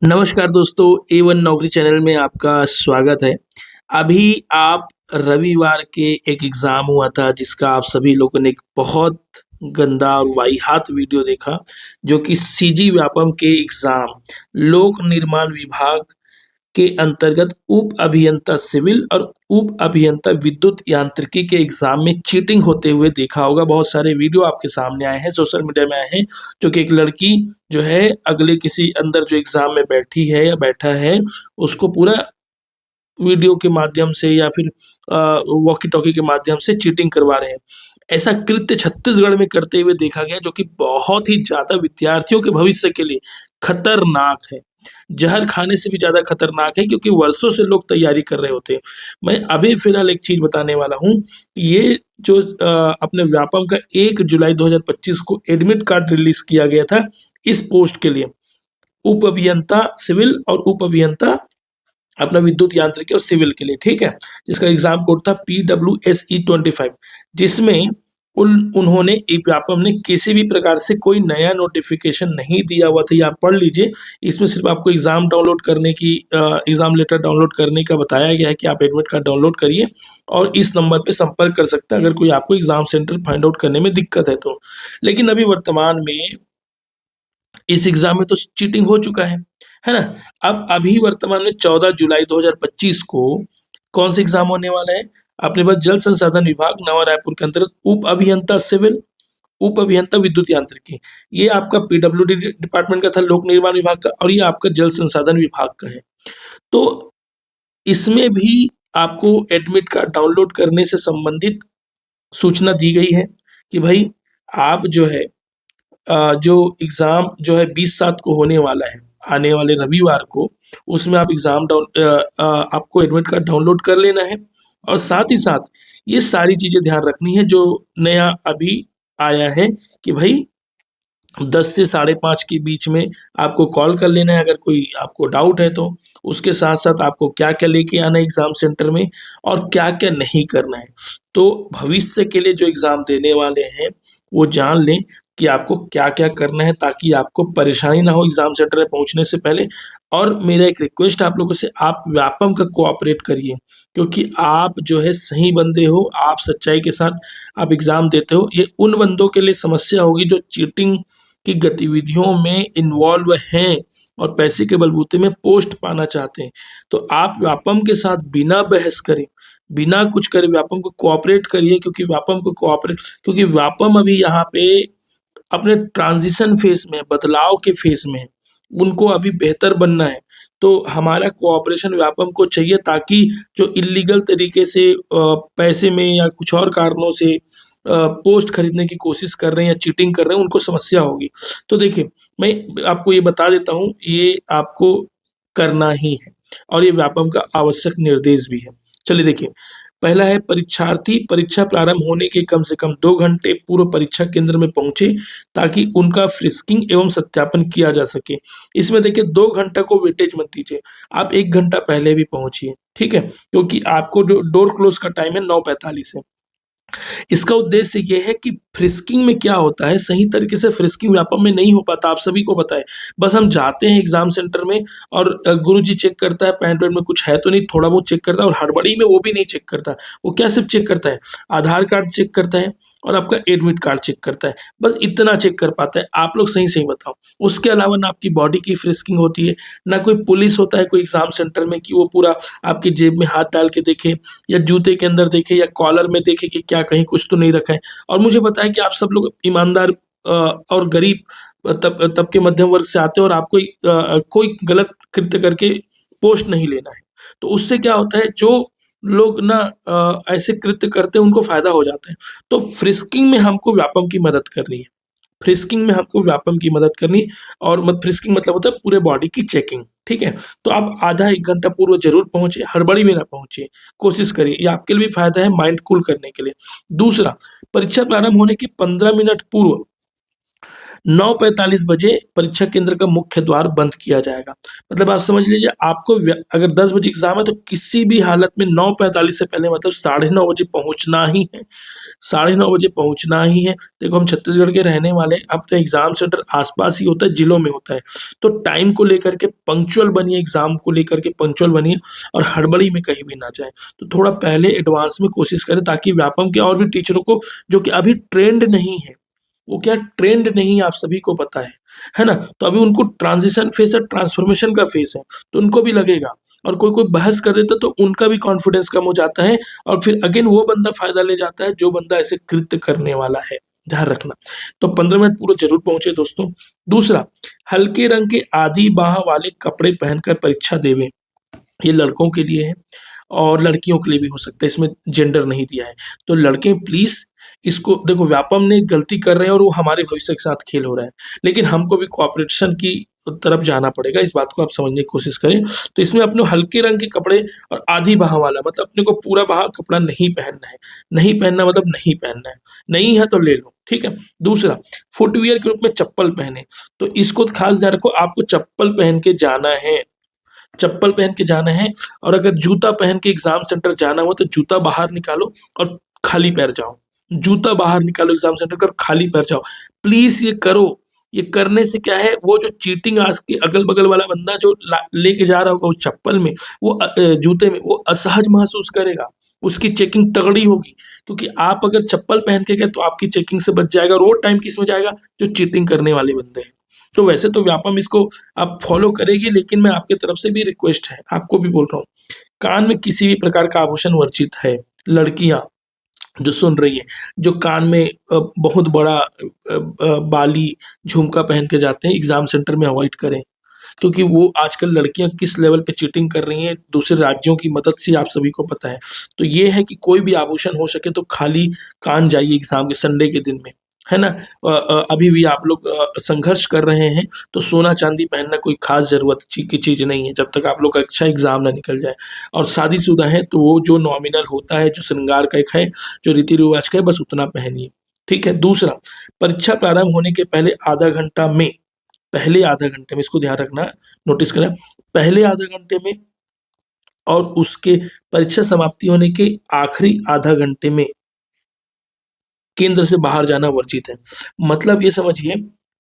नमस्कार दोस्तों, A1 नौकरी चैनल में आपका स्वागत है। अभी आप रविवार के एक एग्ज़ाम हुआ था जिसका आप सभी लोगों ने एक बहुत गंदा और वाहियात वीडियो देखा, जो कि सीजी व्यापम के एग्ज़ाम लोक निर्माण विभाग के अंतर्गत उप अभियंता सिविल और उप अभियंता विद्युत यांत्रिकी के एग्जाम में चीटिंग होते हुए देखा होगा। बहुत सारे वीडियो आपके सामने आए हैं, सोशल मीडिया में आए हैं, जो कि एक लड़की जो है अगले किसी अंदर जो एग्जाम में बैठी है या बैठा है, उसको पूरा वीडियो के माध्यम से या फिर वॉकी टॉकी के माध्यम से चीटिंग करवा रहे हैं। ऐसा कृत्य छत्तीसगढ़ में करते हुए देखा गया, जो कि बहुत ही ज़्यादा विद्यार्थियों के भविष्य के लिए खतरनाक है। ज़हर खाने से भी ज़्यादा खतरनाक है, क्योंकि वर्षों से लोग तैयारी कर रहे होते हैं। मैं अभी फ़िलहाल एक चीज़ बताने वाला हूँ, ये जो अपने व्यापम का 1 जुलाई 2025 को एडमिट कार्ड रिलीज़ किया गया था इस पोस्ट के लिए, उप अभियंता सिविल और उप अभियंता अपना विद्युत यांत्रिकी और सिविल के लिए, ठीक है? जिसका एग्ज़ाम कोड था PWSE25, जिसमें उन्होंने व्यापम ने किसी भी प्रकार से कोई नया नोटिफ़िकेशन नहीं दिया हुआ था। ये आप पढ़ लीजिए, इसमें सिर्फ़ आपको एग्ज़ाम डाउनलोड करने की एग्ज़ाम लेटर डाउनलोड करने का बताया गया है कि आप एडमिट कार्ड डाउनलोड करिए और इस नंबर पे संपर्क कर सकते हैं अगर कोई आपको एग्ज़ाम सेंटर फाइंड आउट करने में दिक्कत है तो। लेकिन अभी वर्तमान में इस एग्ज़ाम में तो चीटिंग हो चुका है ना? अब अभी वर्तमान में 14 जुलाई 2025 को कौन सा एग्ज़ाम होने वाला है? अपने पास जल संसाधन विभाग नवा रायपुर के अंतर्गत उप अभियंता सिविल, उप अभियंता विद्युत यांत्रिकी। ये आपका पीडब्ल्यूडी डिपार्टमेंट का था, लोक निर्माण विभाग का, और ये आपका जल संसाधन विभाग का है। तो इसमें भी आपको एडमिट कार्ड डाउनलोड करने से संबंधित सूचना दी गई है कि भाई आप जो है जो एग्ज़ाम जो है 20/7 को होने वाला है, आने वाले रविवार को, उसमें आप आपको एडमिट कार्ड डाउनलोड कर लेना है और साथ ही साथ ये सारी चीज़ें ध्यान रखनी है जो नया अभी आया है कि भई 10 से साढ़े 5 के बीच में आपको कॉल कर लेना है अगर कोई आपको डाउट है तो। उसके साथ-साथ आपको क्या-क्या लेके आना है एग्ज़ाम सेंटर में और क्या-क्या नहीं करना है। तो भविष्य के लिए जो एग्ज़ाम देने वाले हैं, वो जान लें कि आपको क्या-क्या करना है, ताकि आपको परेशानी ना हो एग्ज़ाम सेंटर में पहुँचने से पहले। और मेरा एक रिक्वेस्ट है आप लोगों से, आप व्यापम का कोऑपरेट करिए, क्योंकि आप जो है सही बंदे हो, आप सच्चाई के साथ आप एग्ज़ाम देते हो। ये उन बंदों के लिए समस्या होगी जो चीटिंग की गतिविधियों में इन्वॉल्व हैं और पैसे के बलबूते में पोस्ट पाना चाहते हैं। तो आप व्यापम के साथ बिना बहस करे, बिना कुछ करे व्यापम को कोऑपरेट करिए, क्योंकि व्यापम अभी यहाँ पे अपने ट्रांज़िशन फ़ेज़ में है, बदलाव के फ़ेज़ में है। उनको अभी बेहतर बनना है। तो हमारा कोऑपरेशन व्यापम को चाहिए, ताकि जो इल्लीगल तरीके से पैसे में या कुछ और कारणों से पोस्ट खरीदने की कोशिश कर रहे हैं या चीटिंग कर रहे हैं, उनको समस्या होगी। तो देखिए, मैं आपको ये बता देता हूँ, ये आपको करना ही है और ये व्यापम का आवश्यक निर्देश भी है। चलिए देखिए, पहला है परीक्षार्थी परीक्षा प्रारंभ होने के कम से कम 2 घंटे पूर्व परीक्षा केंद्र में पहुँचे, ताकि उनका फ्रिस्किंग एवं सत्यापन किया जा सके। इसमें देखिए 2 घंटा को वेटेज मत दीजिए, आप 1 घंटा पहले भी पहुँचिए, ठीक है? क्योंकि आपको जो डोर क्लोज़ का टाइम है 9:45 है। इसका उद्देश्य ये है कि फ्रिस्किंग में क्या होता है, सही तरीके से फ्रिस्किंग व्यापम में नहीं हो पाता, आप सभी को पता है। बस हम जाते हैं एग्ज़ाम सेंटर में और गुरुजी चेक करता है पैंट वैंट में कुछ है तो नहीं, थोड़ा बहुत चेक करता है, और हड़बड़ी में वो भी नहीं चेक करता। वो क्या सिर्फ़ चेक करता है, आधार कार्ड चेक करता है और आपका एडमिट कार्ड चेक करता है। बस इतना चेक कर पाता है। आप लोग सही-सही बताओ। उसके अलावा ना आपकी बॉडी की फ्रिस्किंग होती है, ना कोई पुलिस होता है कोई एग्ज़ाम सेंटर में कि वो पूरा आपकी जेब में हाथ डाल के देखे या जूते के अंदर देखे या कॉलर में देखे कि क्या कहीं कुछ तो नहीं रखा है। और मुझे पता है कि आप सब लोग ईमानदार और गरीब तबके मध्यम वर्ग से आते हो और आपको कोई गलत कृत्य करके पोस्ट नहीं लेना है। तो उससे क्या होता है, जो लोग ना ऐसे कृत्य करते हैं उनको फ़ायदा हो जाता है। तो फ्रिस्किंग में हमको व्यापम की मदद करनी है। फ्रिस्किंग में हमको व्यापम की मदद करनी, और फ्रिस्किंग मतलब होता है पूरे बॉडी की चेकिंग, ठीक है? तो आप आधा 1 घंटा पूर्व ज़रूर पहुँचिए, हड़बड़ी में ना पहुँचिए, कोशिश करिए, ये आपके लिए भी फ़ायदा है माइंड कूल करने के लिए। दूसरा, परीक्षा प्रारंभ होने के 15 मिनट पूर्व 9:45 बजे परीक्षा केंद्र का मुख्य द्वार बंद किया जाएगा। मतलब आप समझ लीजिए आपको अगर 10 बजे एग्जाम है तो किसी भी हालत में 9:45 से पहले मतलब 9:30 बजे पहुंचना ही है। 9:30 बजे पहुंचना ही है। देखो हम छत्तीसगढ़ के रहने वाले, अब तो एग्जाम सेंटर आसपास ही होता है, जिलों में होता है। तो टाइम को लेकर के पंक्चुअल बनिए, एग्जाम को लेकर के पंक्चुअल बनिए और हड़बड़ी में कहीं भी ना जाए। तो थोड़ा पहले एडवांस में कोशिश करें ताकि व्यापम के और भी टीचरों को जो कि अभी ट्रेंड नहीं है, वो क्या ट्रेंड नहीं, आप सभी को पता है ना? तो अभी उनको ट्रांजिशन फेस है, ट्रांसफॉर्मेशन का फेस है, तो उनको भी लगेगा। और कोई कोई बहस कर देता तो उनका भी कॉन्फिडेंस कम हो जाता है और फिर अगेन वो बंदा फायदा ले जाता है जो बंदा ऐसे कृत्य करने वाला है। ध्यान रखना। तो 15 मिनट पूरे जरूर पहुंचे दोस्तों। दूसरा, हल्के रंग के आधी बाह वाले कपड़े पहनकर परीक्षा देवें। ये लड़कों के लिए है और लड़कियों के लिए भी हो सकता है, इसमें जेंडर नहीं दिया है। तो लड़के प्लीज इसको देखो, व्यापम ने गलती कर रहे हैं और वो हमारे भविष्य के साथ खेल हो रहा है, लेकिन हमको भी कोऑपरेशन की तरफ जाना पड़ेगा। इस बात को आप समझने की कोशिश करें। तो इसमें अपने हल्के रंग के कपड़े और आधी बाह वाला, मतलब अपने को पूरा बाह कपड़ा नहीं पहनना है। नहीं पहनना मतलब नहीं पहनना है, नहीं है तो ले लो, ठीक है। दूसरा, फुटवियर के रूप में चप्पल पहने। तो इसको खास ध्यान रखो, आपको चप्पल पहन के जाना है, चप्पल पहन के जाना है। और अगर जूता पहन के एग्जाम सेंटर जाना हो तो जूता बाहर निकालो और खाली पैर जाओ। जूता बाहर निकालो एग्जाम सेंटर का और खाली पैर जाओ। प्लीज ये करो। ये करने से क्या है, वो जो चीटिंग आज के अगल बगल वाला बंदा जो लेके जा रहा होगा वो चप्पल में, वो जूते में, वो असहज महसूस करेगा। उसकी चेकिंग तगड़ी होगी, क्योंकि आप अगर चप्पल पहन के गए तो आपकी चेकिंग से बच जाएगा। और वो टाइम किस में जाएगा, जो चीटिंग करने वाले बंदे हैं। तो वैसे तो व्यापम इसको आप फॉलो करेगी, लेकिन मैं आपके तरफ से भी रिक्वेस्ट है, आपको भी बोल रहा हूँ, कान में किसी भी प्रकार का आभूषण वर्जित है। लड़कियां जो सुन रही है, जो कान में बहुत बड़ा बाली झुमका पहन के जाते हैं, एग्जाम सेंटर में अवॉइड करें। क्योंकि वो आजकल लड़कियां किस लेवल पे चीटिंग कर रही हैं दूसरे राज्यों की मदद से, आप सभी को पता है। तो ये है कि कोई भी आभूषण हो सके तो खाली कान जाइए एग्जाम के संडे के दिन में, है ना। अभी भी आप लोग संघर्ष कर रहे हैं तो सोना चांदी पहनना कोई खास जरूरत की चीज नहीं है, जब तक आप लोग का अच्छा एग्जाम ना निकल जाए। और शादीशुदा है तो वो जो नॉमिनल होता है, जो श्रृंगार का एक है, जो रीति रिवाज का है, बस उतना पहनिए, ठीक है। दूसरा, परीक्षा प्रारंभ होने के पहले आधा घंटा में, पहले आधा घंटे में, इसको ध्यान रखना, नोटिस करें, पहले आधा घंटे में और उसके परीक्षा समाप्ति होने के आखिरी आधा घंटे में केंद्र से बाहर जाना वर्जित है। मतलब ये समझिए,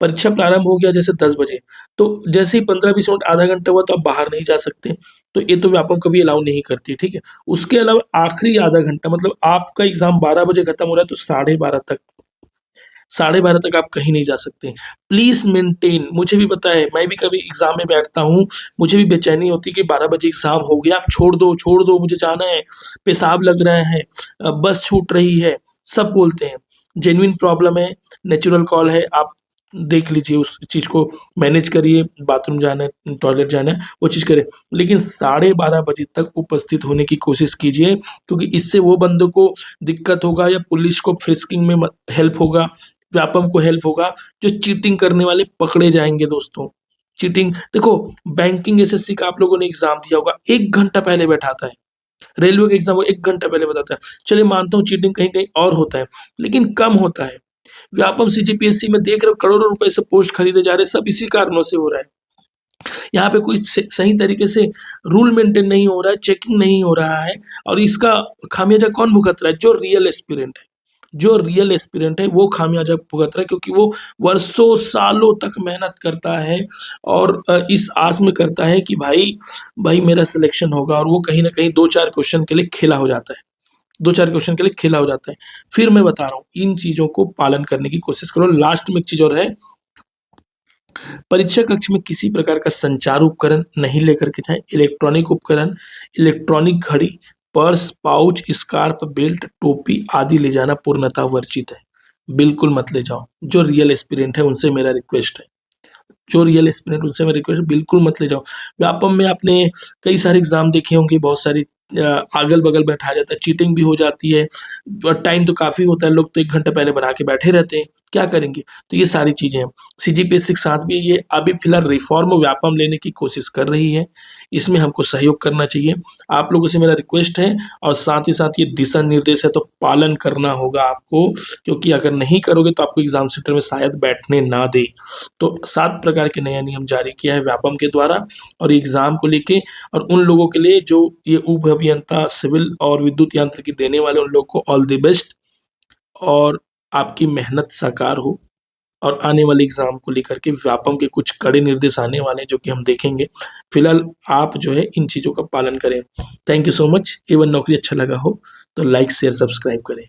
परीक्षा प्रारंभ हो गया जैसे 10 बजे, तो जैसे ही 15-20 मिनट आधा घंटा हुआ तो आप बाहर नहीं जा सकते। तो ये तो व्यापम कभी अलाउ नहीं करती, ठीक है। उसके अलावा आखिरी आधा घंटा, मतलब आपका एग्जाम 12 बजे खत्म हो रहा है तो 12:30 तक, 12:30 तक आप कहीं नहीं जा सकते। प्लीज मेंटेन, मुझे भी पता है, मैं भी कभी एग्जाम में बैठता हूँ, मुझे भी बेचैनी होती है कि 12 बजे एग्जाम हो गया, आप छोड़ दो मुझे जाना है, पेशाब लग रहा है, बस छूट रही है, सब बोलते हैं। जेन्युइन प्रॉब्लम है, नेचुरल कॉल है, आप देख लीजिए, उस चीज को मैनेज करिए, बाथरूम जाना है, टॉयलेट जाना है, वो चीज करें। लेकिन 12:30 बजे तक उपस्थित होने की कोशिश कीजिए, क्योंकि इससे वो बंदों को दिक्कत होगा या पुलिस को फ्रिस्किंग में हेल्प होगा, व्यापम को हेल्प होगा, जो चीटिंग करने वाले पकड़े जाएंगे दोस्तों। चीटिंग देखो, बैंकिंग एसएससी का आप लोगों ने एग्जाम दिया होगा, 1 घंटा पहले बैठाता है। रेलवे का एग्जाम 1 घंटा पहले बताता है। चलिए मानता हूँ चीटिंग कहीं कहीं और होता है, लेकिन कम होता है। व्यापम सीजीपीएससी में देख रहे हो, करोड़ों रुपए से पोस्ट खरीदे जा रहे हैं, सब इसी कारणों से हो रहा है। यहाँ पे कोई सही तरीके से रूल मेंटेन नहीं हो रहा है, चेकिंग नहीं हो रहा है, और इसका खामियाजा कौन भुगत रहा है, जो रियल एस्पिरेंट है। जो रियल एस्पिरेंट है वो खामियाजा भुगत रहा है, क्योंकि वो वर्षों सालों तक मेहनत करता है और इस आस में करता है कि भाई भाई मेरा सिलेक्शन होगा, और वो कहीं ना कहीं 2-4 क्वेश्चन के लिए खेला हो जाता है, 2-4 क्वेश्चन के लिए खेला हो जाता है। फिर मैं बता रहा हूँ, इन चीजों को पालन करने की कोशिश करो। लास्ट में एक चीज और है, परीक्षा कक्ष में किसी प्रकार का संचार उपकरण नहीं लेकर के जाएं। इलेक्ट्रॉनिक उपकरण, इलेक्ट्रॉनिक घड़ी, पर्स, पाउच, स्कार्फ, बेल्ट, टोपी आदि ले जाना पूर्णतः वर्जित है। बिल्कुल मत ले जाओ। जो रियल एस्पिरेंट है उनसे मेरा रिक्वेस्ट है, जो रियल एस्पिरेंट, उनसे मेरा रिक्वेस्ट है, बिल्कुल मत ले जाओ। व्यापम में आपने कई सारे एग्जाम देखे होंगे, बहुत सारी अगल बगल बैठाया जाता है, चीटिंग भी हो जाती है, और टाइम तो काफी होता है, लोग तो 1 घंटा पहले बना के बैठे रहते हैं, क्या करेंगे। तो ये सारी चीजें हैं। सीजीपीएससी के साथ भी ये अभी फिलहाल रिफॉर्म व्यापम लेने की कोशिश कर रही है। इसमें हमको सहयोग करना चाहिए। आप लोगों से मेरा रिक्वेस्ट है और साथ ही साथ ये दिशा निर्देश है तो पालन करना होगा आपको, क्योंकि अगर नहीं करोगे तो आपको एग्जाम सेंटर में शायद बैठने ना दे। तो 7 प्रकार के नया नियम जारी किया है व्यापम के द्वारा और एग्जाम को लेके, और उन लोगों के लिए जो ये उप अभियंता सिविल और विद्युत यांत्रिकी देने वाले उन लोग को ऑल द बेस्ट, और आपकी मेहनत साकार हो। और आने वाले एग्जाम को लेकर के व्यापम के कुछ कड़े निर्देश आने वाले हैं जो कि हम देखेंगे। फिलहाल आप जो है इन चीज़ों का पालन करें। Thank you so much. एवन नौकरी अच्छा लगा हो तो लाइक शेयर सब्सक्राइब करें।